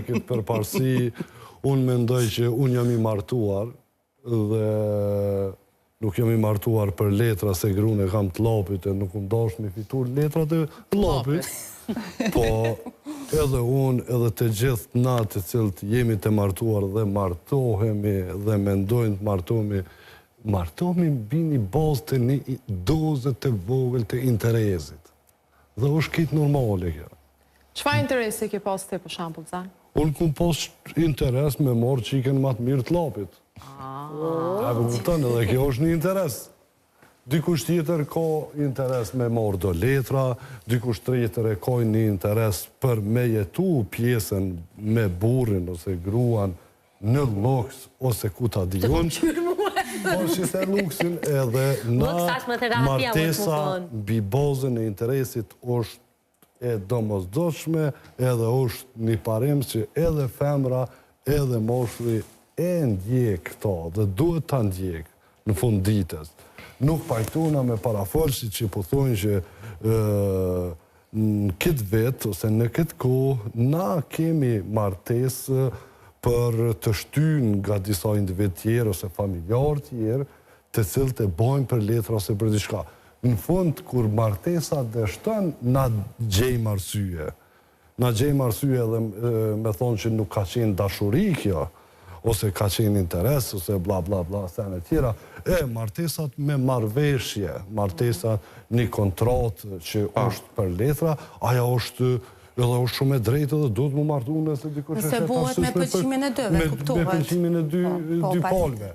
këtë përparësi, unë mendoj që unë jam i martuar dhe nuk jam i martuar për letra se grune kam të lopit e nuk më dosh me fitur letrat e lopit. Po edhe unë edhe të gjithë na të cilët jemi të martuar dhe martohemi dhe mendojnë të martohemi mbi një bazë të një dozë të vogël të interesit. Dhe është kitë normale kjo. Çfarë interesi ke pas ti për shembull, Zan? Unë kom pas interes me morë qiken më të mirë të lapit. A kupton, edhe kjo është një interes. Dikush tjetër ka interes me morë do letra, dikush tjetër e ka një interes për me jetu pjesën me burrin ose gruan në luks ose ku ta diun. Po që se luksin edhe na martesa mbi bazën e interesit është e domosdoshme, edhe është një parim që edhe femra, edhe moshri e ndjek këto, dhe duhet ta ndjek në fund ditës. Nuk pajtuna me parafolësit që po thonë që në këtë vetë, ose në këtë kohë, na kemi martesë për të shtynë nga disa individ tjerë ose familjarë tjerë, të cilët e bojnë për letra ose për diçka. Në fund, kur martesa dështën, na gjejmë arsye. Na gjejmë arsye edhe me thonë që nuk ka qenë dashuri kjo, ose ka qenë interes, ose bla bla bla, sene tjera. Martesat me marveshje, martesat një kontratë që është për letra, aja është edhe është shumë e drejtë edhe duhet më martu nëse dikush Nëse buhet me pëlqimin e dëve, kuptohet. Me pëlqimin e dy palve.